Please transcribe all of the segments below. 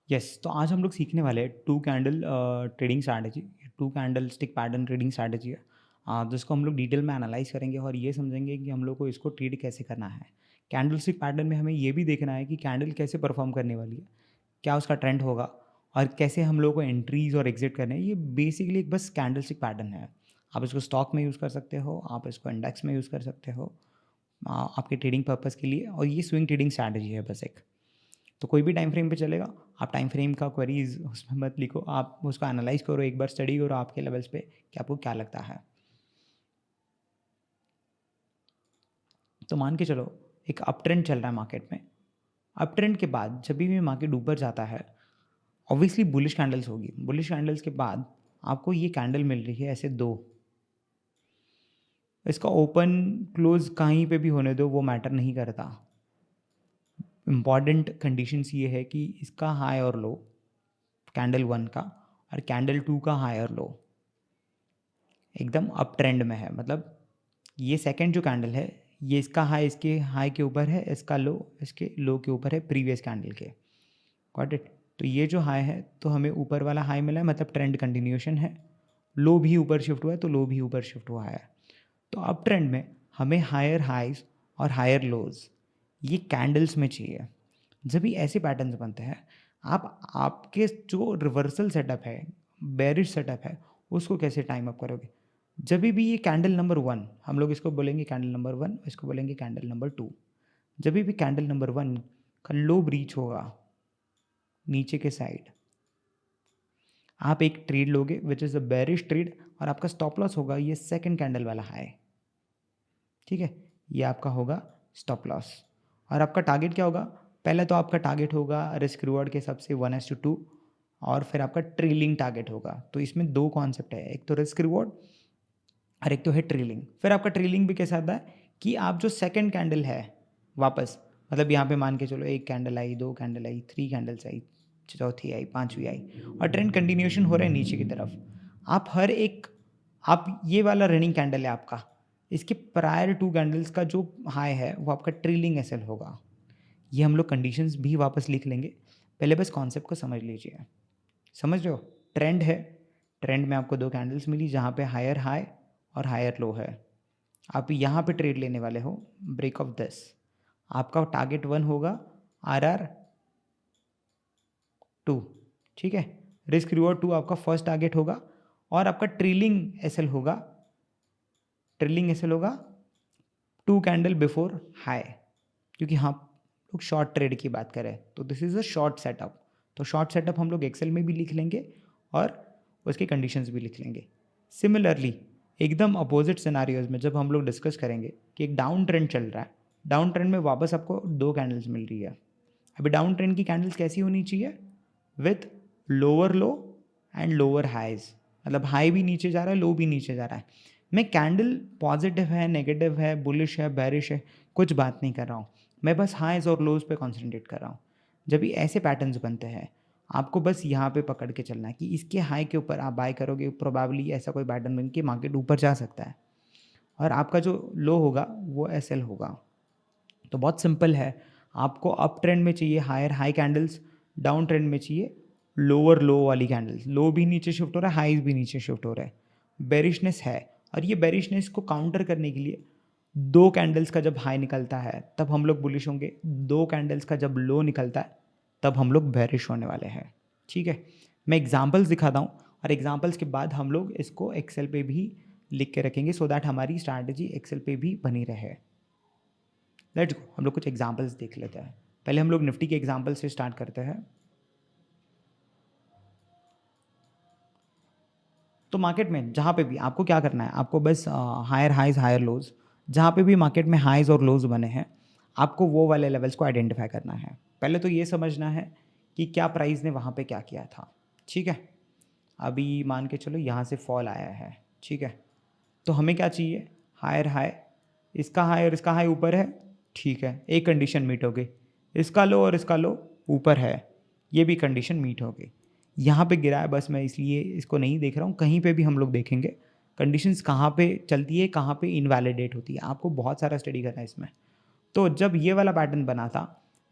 Yes, तो आज हम लोग सीखने वाले हैं two candle trading strategy. Two candlestick pattern trading strategy है, जिसको हम लोग डिटेल में एनालाइज करेंगे और ये समझेंगे कि हम लोग को इसको ट्रेड कैसे करना है। कैंडल स्टिक पैटर्न में हमें ये भी देखना है कि कैंडल कैसे परफॉर्म करने वाली है, क्या उसका ट्रेंड होगा और कैसे हम लोग को एंट्रीज और एग्जिट करने हैं। ये बेसिकली एक बस कैंडल स्टिक पैटर्न है। आप इसको स्टॉक में यूज़ कर सकते हो, आप इसको इंडेक्स में यूज़ कर सकते हो आपके ट्रेडिंग पर्पज़ के लिए, और ये स्विंग ट्रेडिंग स्ट्रैटेजी है बस एक। तो कोई भी टाइम फ्रेम पे चलेगा। आप टाइम फ्रेम का क्वेरीज उसमें मत लिखो, आप उसको एनालाइज करो, एक बार स्टडी करो आपके लेवल्स पे कि आपको क्या लगता है। तो मान के चलो एक अप ट्रेंड चल रहा है मार्केट में। अप ट्रेंड के बाद जब भी मार्केट ऊपर जाता है, ऑब्वियसली बुलिश कैंडल्स होगी। बुलिश कैंडल्स के बाद आपको ये कैंडल मिल रही है ऐसे दो। इसका ओपन क्लोज कहीं पे भी होने दो, वो मैटर नहीं करता। इम्पॉर्टेंट कंडीशंस ये है कि इसका हाई और लो, कैंडल वन का और कैंडल टू का हाई और लो एकदम अप ट्रेंड में है। मतलब ये सेकंड जो कैंडल है, ये इसका हाई इसके हाई के ऊपर है, इसका लो इसके लो के ऊपर है प्रीवियस कैंडल के। Got it. तो ये जो हाई है तो हमें ऊपर वाला हाई मिला है, मतलब ट्रेंड कंटिन्यूएशन है। लो भी ऊपर शिफ्ट हुआ है तो लो भी ऊपर शिफ्ट हुआ है। तो अप ट्रेंड में हमें हायर हाइज और हायर लोज ये कैंडल्स में चाहिए। जब भी ऐसे पैटर्न्स बनते हैं, आप आपके जो रिवर्सल सेटअप है, बेरिश सेटअप है, उसको कैसे टाइम अप करोगे। जब भी ये कैंडल नंबर वन, हम लोग इसको बोलेंगे कैंडल नंबर वन, इसको बोलेंगे कैंडल नंबर टू। जब भी कैंडल नंबर वन का लो ब्रीच होगा नीचे के साइड, आप एक ट्रेड लोगे which is a bearish trade, और आपका स्टॉप लॉस होगा ये सेकंड कैंडल वाला हाई। ठीक है, ये आपका होगा स्टॉप लॉस। और आपका टारगेट क्या होगा? पहले तो आपका टारगेट होगा रिस्क रिवॉर्ड के हिसाब से 1:2, और फिर आपका ट्रेलिंग टारगेट होगा। तो इसमें दो कॉन्सेप्ट है, एक तो रिस्क रिवॉर्ड और एक तो है ट्रेलिंग। फिर आपका ट्रेलिंग भी कैसा आता है कि आप जो सेकंड कैंडल है वापस, मतलब यहाँ पे मान के चलो एक कैंडल आई, दो कैंडल आई, थ्री कैंडल्स आई, चौथी आई, पांचवी आई, और ट्रेंड कंटिन्यूएशन हो रहा है नीचे की तरफ। आप हर एक, आप ये वाला रनिंग कैंडल है आपका, इसके प्रायर टू कैंडल्स का जो हाई है वो आपका ट्रेलिंग एसएल होगा। ये हम लोग कंडीशंस भी वापस लिख लेंगे, पहले बस कॉन्सेप्ट को समझ लीजिए। समझ रहे हो? ट्रेंड है, ट्रेंड में आपको दो कैंडल्स मिली जहाँ पे हायर हाई और हायर लो है। आप यहाँ पे ट्रेड लेने वाले हो ब्रेक ऑफ 10। आपका टारगेट वन होगा RR 2। ठीक है, रिस्क रिवॉर्ड 2 आपका फर्स्ट टारगेट होगा, और आपका ट्रेलिंग एसएल होगा, ट्रेलिंग एसएल होगा टू कैंडल बिफोर हाई। क्योंकि हाँ लोग शॉर्ट ट्रेड की बात करें तो this is a short setup. तो शॉर्ट सेटअप हम लोग एक्सेल में भी लिख लेंगे और उसके कंडीशंस भी लिख लेंगे। सिमिलरली एकदम अपोजिट सिनारियोज में जब हम लोग डिस्कस करेंगे कि एक डाउन ट्रेंड चल रहा है, डाउन ट्रेंड में वापस आपको दो कैंडल्स मिल रही है। अभी डाउन ट्रेंड की कैंडल्स कैसी होनी चाहिए? With lower low and lower highs, मतलब हाई भी नीचे जा रहा है, लो भी नीचे जा रहा है। मैं कैंडल पॉजिटिव है, नेगेटिव है, बुलिश है, बैरिश है, कुछ बात नहीं कर रहा हूँ, मैं बस हाइज और लोज पे कॉन्सेंट्रेट कर रहा हूँ। जब भी ऐसे पैटर्न्स बनते हैं, आपको बस यहाँ पे पकड़ के चलना है कि इसके हाई के ऊपर आप बाय करोगे, प्रोबेबली ऐसा कोई पैटर्न बन के मार्केट ऊपर जा सकता है, और आपका जो लो होगा वो एसएल होगा। तो बहुत सिंपल है, आपको अप ट्रेंड में चाहिए higher high candles, down trend में चाहिए लोअर लो वाली कैंडल्स। लो भी नीचे शिफ्ट हो रहा है, हाईज भी नीचे शिफ्ट हो रहा है, बेरिशनेस है। और ये बेरिशनेस को काउंटर करने के लिए दो कैंडल्स का जब हाई निकलता है तब हम लोग बुलिश होंगे, दो कैंडल्स का जब लो निकलता है तब हम लोग बेरिश होने वाले हैं। ठीक है, मैं एग्जांपल्स दिखाता हूँ, और एग्जांपल्स के बाद हम लोग इसको एक्सेल पे भी लिख के रखेंगे सो दैट हमारी स्ट्रैटेजी एक्सेल पे भी बनी रहे। लेट्स गो, हम लोग कुछ एग्जांपल्स देख लेते हैं। पहले हम लोग निफ्टी के एग्जांपल से स्टार्ट करते हैं। तो मार्केट में जहाँ पे भी आपको क्या करना है, आपको बस हायर हाइज हायर लोज, जहाँ पे भी मार्केट में हाइज और लोज बने हैं, आपको वो वाले लेवल्स को आइडेंटिफाई करना है। पहले तो ये समझना है कि क्या प्राइस ने वहाँ पे क्या किया था। ठीक है, अभी मान के चलो यहाँ से फॉल आया है। ठीक है, तो हमें क्या चाहिए? हायर हाई, इसका हाई और इसका हाई ऊपर है। ठीक है, एक कंडीशन मीट हो गई, इसका लो और इसका लो ऊपर है, ये भी कंडीशन मीट हो गई। यहाँ पे गिरा है, बस मैं इसलिए इसको नहीं देख रहा हूँ, कहीं पे भी हम लोग देखेंगे कंडीशंस कहाँ पे चलती है, कहाँ पे इनवैलिडेट होती है, आपको बहुत सारा स्टडी करना है इसमें। तो जब ये वाला पैटर्न बना था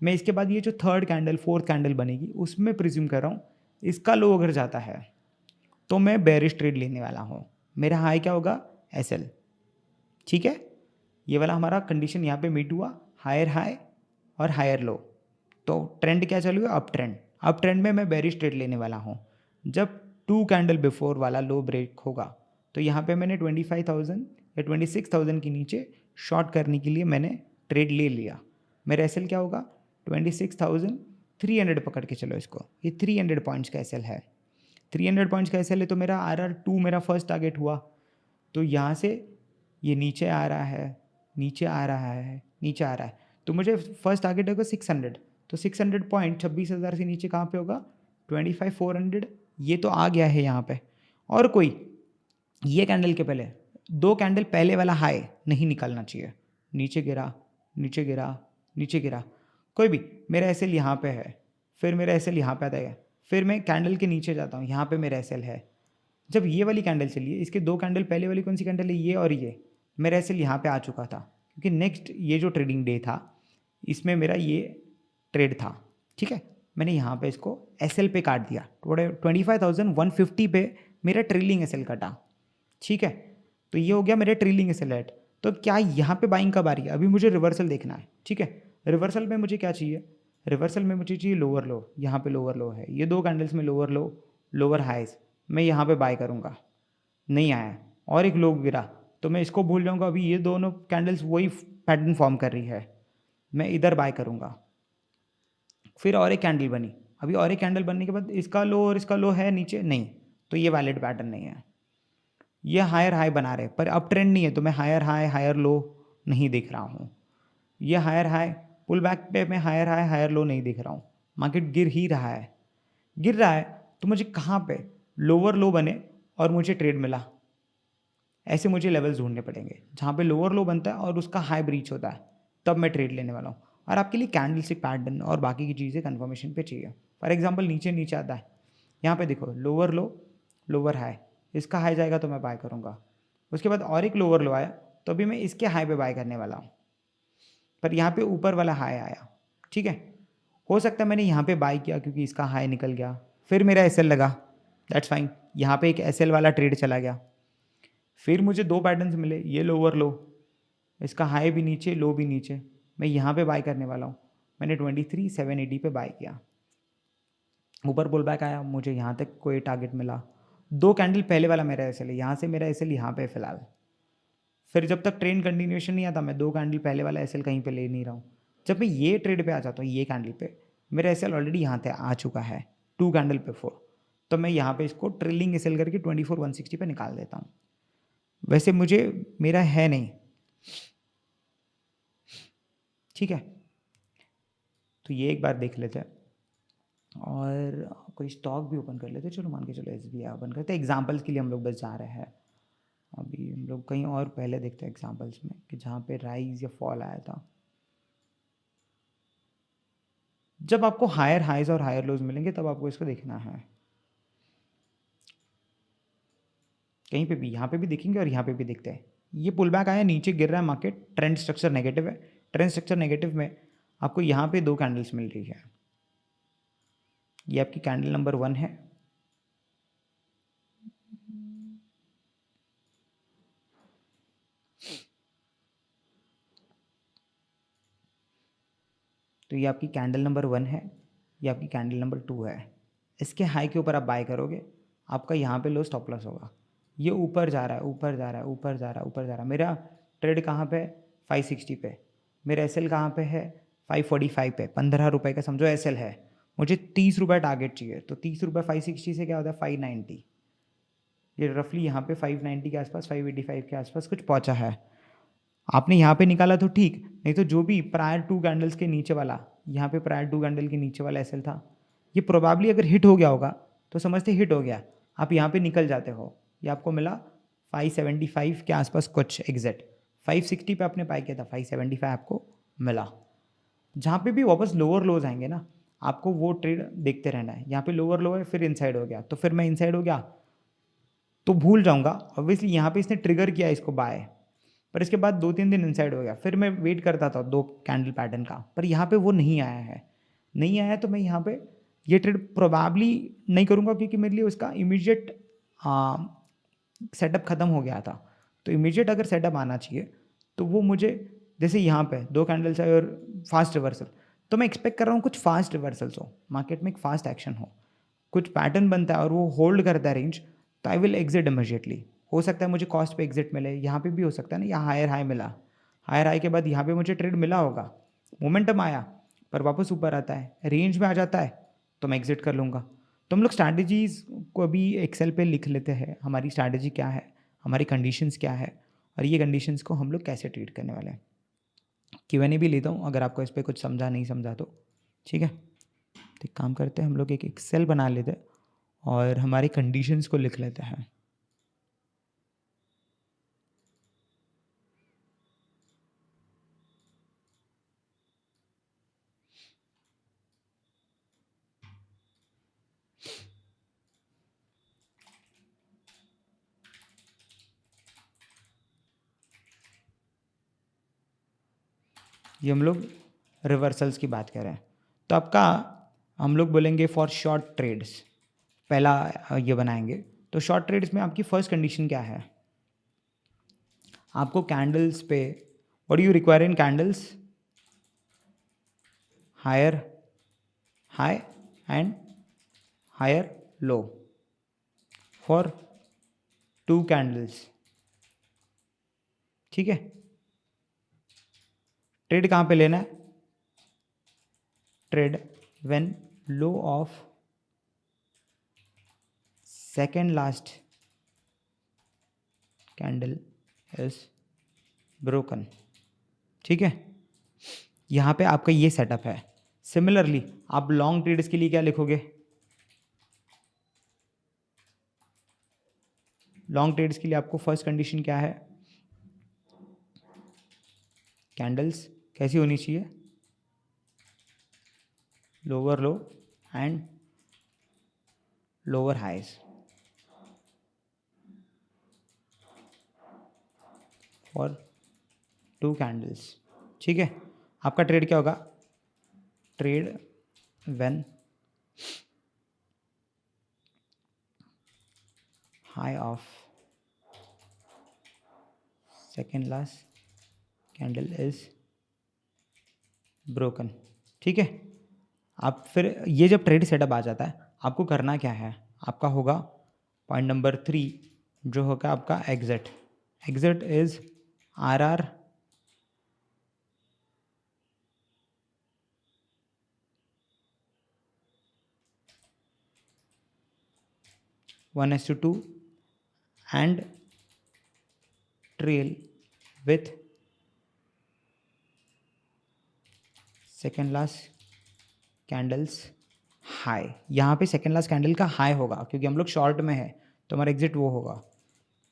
मैं इसके बाद ये जो थर्ड कैंडल फोर्थ कैंडल बनेगी उसमें प्रिज्यूम कर रहा हूँ इसका लो अगर जाता है तो मैं बेरिश ट्रेड लेने वाला हूँ। मेरा हाई क्या होगा SL, ठीक है। ये वाला हमारा कंडीशन यहाँ पे मीट हुआ, हायर हाई और हायर लो। तो ट्रेंड क्या चालू है अप ट्रेंड, अप ट्रेंड में मैं बेरिश ट्रेड लेने वाला हूँ। जब 2 कैंडल बिफोर वाला लो ब्रेक होगा तो यहाँ पे मैंने 25,000 या 26,000 के नीचे शॉर्ट करने के लिए मैंने ट्रेड ले लिया। मेरा एसएल क्या होगा 26,300 पकड़ के चलो इसको, ये 300 पॉइंट्स का एसएल है। 300 पॉइंट्स का एसएल है तो मेरा RR2 मेरा फर्स्ट टारगेट हुआ। तो यहाँ से ये नीचे आ रहा है, नीचे आ रहा है, नीचे आ रहा है, तो मुझे फर्स्ट टारगेट होगा 600। तो 600 पॉइंट 26,000 से नीचे कहाँ पे होगा 25,400। ये तो आ गया है यहाँ पे। और कोई ये कैंडल के पहले 2 कैंडल पहले वाला हाई नहीं निकालना चाहिए, नीचे गिरा नीचे गिरा नीचे गिरा, कोई भी। मेरा एसएल यहाँ पे है, फिर मेरा एसएल यहाँ पे आता है, फिर मैं कैंडल के नीचे जाता हूँ, यहाँ पे मेरा एसएल है। जब ये वाली कैंडल चली है, इसके 2 कैंडल पहले वाली कौन सी कैंडल है, ये और ये, मेरा एसएल यहाँ पे आ चुका था क्योंकि नेक्स्ट ये जो ट्रेडिंग डे था इसमें मेरा ये ट्रेड था, ठीक है। मैंने यहाँ पे इसको एसएल पे काट दिया, 25,150 पे मेरा ट्रेलिंग एसएल कटा, ठीक है। तो ये हो गया मेरा ट्रेलिंग एसएल एट। तो क्या यहाँ पे बाइंग कब आ रही है, अभी मुझे रिवर्सल देखना है, ठीक है। रिवर्सल में मुझे क्या चाहिए, रिवर्सल में मुझे चाहिए लोअर लो, यहाँ पे लोअर लो है, ये 2 कैंडल्स में लोअर लो लोअर हाइज, मैं यहाँ पे बाय करूँगा, नहीं आया और एक लो गिरा तो मैं इसको भूल जाऊँगा। अभी ये दोनों कैंडल्स वही पैटर्न फॉर्म कर रही है, मैं इधर बाय करूँगा। फिर और एक कैंडल बनी, अभी और एक कैंडल बनने के बाद इसका लो और इसका लो है नीचे, नहीं, तो ये वैलिड पैटर्न नहीं है। ये हायर हाई बना रहे पर अब ट्रेंड नहीं है, तो मैं हायर हाई हायर लो नहीं देख रहा हूँ। ये हायर हाई पुल बैक पे मैं हायर हाई हायर लो नहीं देख रहा हूँ, मार्केट गिर ही रहा है, गिर रहा है। तो मुझे कहाँ पे लोअर लो बने और मुझे ट्रेड मिला, ऐसे मुझे लेवल्स ढूंढने पड़ेंगे जहाँ पे लोअर लो बनता है और उसका हाई ब्रीच होता है, तब मैं ट्रेड लेने वाला हूँ। और आपके लिए कैंडलस्टिक पैटर्न और बाकी की चीज़ें कंफर्मेशन पे चाहिए। फॉर एग्जांपल नीचे नीचे आता है, यहाँ पे देखो लोअर लो लोअर हाई, इसका हाई जाएगा तो मैं बाय करूँगा। उसके बाद और एक लोअर लो आया तो अभी मैं इसके हाई पे बाय करने वाला हूँ, पर यहाँ पे ऊपर वाला हाई आया, ठीक है। हो सकता है मैंने यहाँ पे बाय किया क्योंकि इसका हाई निकल गया, फिर मेरा एसएल लगा, दैट्स फाइन, यहाँ पे एक एसएल वाला ट्रेड चला गया। फिर मुझे 2 पैटर्न्स मिले, ये लोअर लो, इसका हाई भी नीचे लो भी नीचे, मैं यहाँ पे बाय करने वाला हूँ। मैंने 23,780 पे बाय किया, ऊपर पुल बैक आया, मुझे यहाँ तक कोई टारगेट मिला। 2 कैंडल पहले वाला मेरा एसएल है, यहाँ से मेरा एसएल यहाँ पे फिलहाल। फिर जब तक ट्रेंड कंटिन्यूएशन नहीं आता मैं 2 कैंडल पहले वाला एसएल कहीं पे ले नहीं रहा हूँ। जब मैं ये ट्रेड पे आ जाता हूँ, ये कैंडल पे मेरा एसएल ऑलरेडी यहाँ पे आ चुका है 2 कैंडल पे 4, तो मैं यहाँ पे इसको ट्रेलिंग एसएल करके 24,160 पे निकाल देता हूँ। वैसे मुझे मेरा है नहीं, ठीक है। तो ये एक बार देख लेते हैं और कोई स्टॉक भी ओपन कर लेते हैं। चलो मान के चलो SBI ओपन करते हैं, एग्जांपल्स के लिए हम लोग बस जा रहे हैं। अभी हम लोग कहीं और पहले देखते हैं एग्जांपल्स में कि जहाँ पे राइज या फॉल आया था। जब आपको हायर हाइज और हायर लोज मिलेंगे तब आपको इसको देखना है, कहीं पे भी, यहाँ पे भी देखेंगे और यहाँ पे भी देखते हैं। ये पुल बैक आया, नीचे गिर रहा है मार्केट, ट्रेंड स्ट्रक्चर नेगेटिव है। ट्रेंड स्ट्रक्चर नेगेटिव में आपको यहाँ पे 2 कैंडल्स मिल रही है, ये आपकी कैंडल नंबर 1 है, तो ये आपकी कैंडल नंबर 1 है, ये आपकी कैंडल नंबर 2 है। इसके हाई के ऊपर आप बाय करोगे, आपका यहाँ पे लो स्टॉप लॉस होगा। ये ऊपर जा रहा है ऊपर जा रहा है ऊपर जा रहा है ऊपर जा रहा है, मेरा ट्रेड कहाँ पे 560 पे, मेरा एसएल कहाँ पे है 545 पे, 15 रुपये का समझो एसएल है। मुझे 30 रुपये टारगेट चाहिए, तो 30 रुपये 560 से क्या होता है 590, ये रफली यहाँ पे 590 के आसपास 585 के आसपास कुछ पहुँचा है। आपने यहाँ पे निकाला तो ठीक, नहीं तो जो भी प्रायर 2 कैंडल्स के नीचे वाला, यहाँ पे प्रायर 2 कैंडल के नीचे वाला एसएल था, ये प्रोबेबली अगर हिट हो गया होगा तो समझते हिट हो गया, आप यहाँ पे निकल जाते हो। ये आपको मिला 575 के आसपास कुछ एग्जैक्ट, 560 पे आपने बाय किया था, 575 आपको मिला। जहाँ पे भी वापस लोअर लोज आएंगे ना, आपको वो ट्रेड देखते रहना है। यहाँ पे लोअर लो है, फिर इनसाइड हो गया, तो फिर मैं इनसाइड हो गया तो भूल जाऊँगा। ऑब्वियसली यहाँ पे इसने ट्रिगर किया इसको बाय, पर इसके बाद 2-3 दिन इनसाइड हो गया, फिर मैं वेट करता था 2 कैंडल पैटर्न का, पर यहाँ पे वो नहीं आया है। नहीं आया तो मैं यहाँ पे ये ट्रेड प्रोबेबली नहीं करूँगा, क्योंकि मेरे लिए उसका इमीडिएट सेटअप ख़त्म हो गया था। तो इमीडिएट अगर सेटअप आना चाहिए तो वो मुझे, जैसे यहाँ पे 2 कैंडल्स है और फास्ट रिवर्सल, तो मैं एक्सपेक्ट कर रहा हूँ कुछ फास्ट रिवर्सल्स हो, मार्केट में एक फास्ट एक्शन हो, कुछ पैटर्न बनता है और वो होल्ड करता है रेंज, तो आई विल एग्जिट इमीडिएटली। हो सकता है मुझे कॉस्ट पे एग्जिट मिले, यहाँ पे भी हो सकता है ना, यहाँ हायर हाई मिला, हायर हाई के बाद यहाँ पे मुझे ट्रेड मिला होगा, मोमेंटम आया, पर वापस ऊपर आता है, रेंज में आ जाता है, तो मैं एग्जिट कर लूँगा। तो हम लोग स्ट्रैटेजीज़ को अभी एक्सेल पे लिख लेते हैं, हमारी स्ट्रैटेजी क्या है, हमारी कंडीशंस क्या है, और ये कंडीशंस को हम लोग कैसे ट्रीट करने वाले हैं। Q&A भी लेता हूँ अगर आपको इस पर कुछ समझा नहीं समझा तो, ठीक है। तो एक काम करते हैं, हम लोग एक एक्सेल बना लेते हैं और हमारी कंडीशंस को लिख लेते हैं। ये हम लोग रिवर्सल्स की बात कर रहे हैं, तो आपका हम लोग बोलेंगे फॉर शॉर्ट ट्रेड्स, पहला ये बनाएंगे। तो शॉर्ट ट्रेड्स में आपकी फर्स्ट कंडीशन क्या है, आपको कैंडल्स पे, what do you require in candles, higher high and higher low for 2 candles, ठीक है। ट्रेड कहाँ पे लेना है, trade when low of second last candle is broken, ठीक है। यहाँ पे आपका ये सेटअप है। सिमिलरली आप लॉन्ग ट्रेड्स के लिए क्या लिखोगे, लॉन्ग ट्रेड्स के लिए आपको फर्स्ट कंडीशन क्या है, कैंडल्स कैसी होनी चाहिए, lower low and lower highs for 2 candles, ठीक है। आपका ट्रेड क्या होगा, trade when high of second last candle is broken, ठीक है। आप फिर ये जब ट्रेड सेटअप आ जाता है, आपको करना क्या है, आपका होगा पॉइंट नंबर 3 जो होगा आपका exit. Exit is RR one as two 2 and trail with second last candles high. यहाँ पे सेकेंड लास्ट कैंडल का हाई होगा, क्योंकि हम लोग शॉर्ट में है, तो हमारा एग्जिट वो होगा।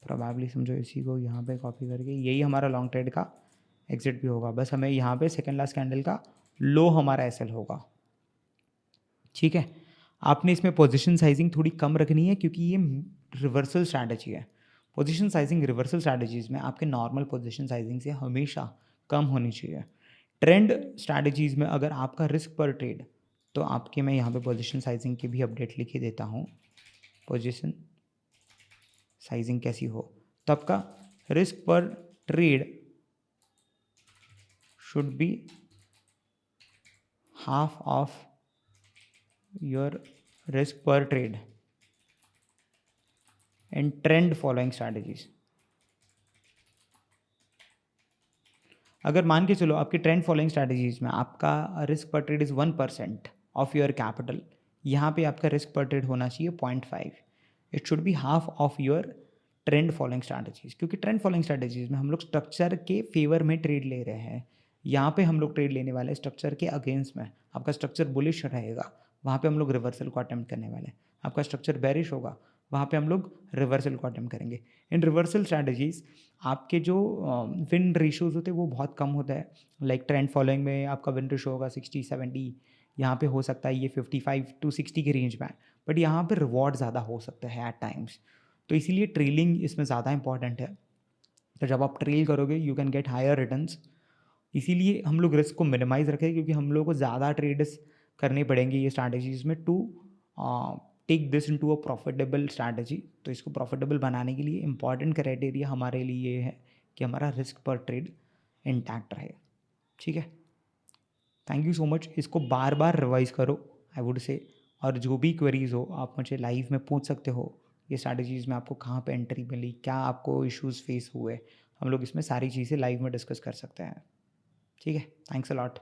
प्रोबेबली समझो इसी को यहाँ पे कॉपी करके, यही हमारा लॉन्ग ट्रेड का एग्जिट भी होगा, बस हमें यहाँ पे सेकेंड लास्ट कैंडल का लो हमारा एसएल होगा, ठीक है। आपने इसमें पोजीशन साइजिंग थोड़ी कम रखनी है, क्योंकि ये रिवर्सल स्ट्रैटेजी है। पोजीशन साइजिंग रिवर्सल स्ट्रैटेजीज में आपके नॉर्मल पोजीशन साइजिंग से हमेशा कम होनी चाहिए। ट्रेंड स्ट्रैटेजीज में अगर आपका रिस्क पर ट्रेड, तो आपके मैं यहाँ पे पोजीशन साइजिंग की भी अपडेट लिख ही देता हूँ, पोजीशन साइजिंग कैसी हो, तो आपका risk per trade should be half of your risk per trade and trend following strategies. अगर मान के चलो आपकी ट्रेंड फॉलोइंग स्ट्रैटेजीज में आपका risk per trade is 1% of your capital, यहाँ पे आपका रिस्क पर ट्रेड होना चाहिए 0.5। It should be half of your trend following strategies, क्योंकि ट्रेंड फॉलोइंग स्ट्रैटेजीज में हम लोग स्ट्रक्चर के फेवर में ट्रेड ले रहे हैं। यहाँ पे हम लोग ट्रेड लेने वाले हैं स्ट्रक्चर के अगेंस्ट में। आपका स्ट्रक्चर बुलिश रहेगा, वहाँ पे हम लोग रिवर्सल को अटेम्प्ट करने वाले हैं। आपका स्ट्रक्चर बेरिश होगा, वहाँ पे हम लोग रिवर्सल को अटेम्प्ट करेंगे। इन रिवर्सल स्ट्रैटेजीज आपके जो विन रेशियोज होते हैं वो बहुत कम होता है। लाइक ट्रेंड फॉलोइंग में आपका विन रेशियो होगा 60-70, यहाँ पे हो सकता है ये 55-60 के रेंज में है, बट यहाँ पे रिवॉर्ड ज़्यादा हो सकता है एट टाइम्स। तो इसीलिए ट्रेलिंग इसमें ज़्यादा इंपॉर्टेंट है। तो जब आप ट्रेल करोगे you can get higher returns. इसीलिए हम लोग रिस्क को मिनिमाइज रखें, क्योंकि हम लोग को ज़्यादा ट्रेड्स करने पड़ेंगे ये स्ट्रैटेजीज में to take this into a profitable strategy. तो इसको प्रॉफिटेबल बनाने के लिए इंपॉर्टेंट क्राइटेरिया हमारे लिए ये है कि हमारा रिस्क पर ट्रेड इंटैक्ट रहे। ठीक है, थैंक यू सो मच। इसको बार बार रिवाइज करो आई वुड से, और जो भी क्वेरीज हो आप मुझे लाइव में पूछ सकते हो। ये स्ट्रैटेजीज़ में आपको कहाँ पे एंट्री मिली, क्या आपको इश्यूज फेस हुए, हम लोग इसमें सारी चीज़ें लाइव में डिस्कस कर सकते हैं। ठीक है, थैंक्स अ लॉट।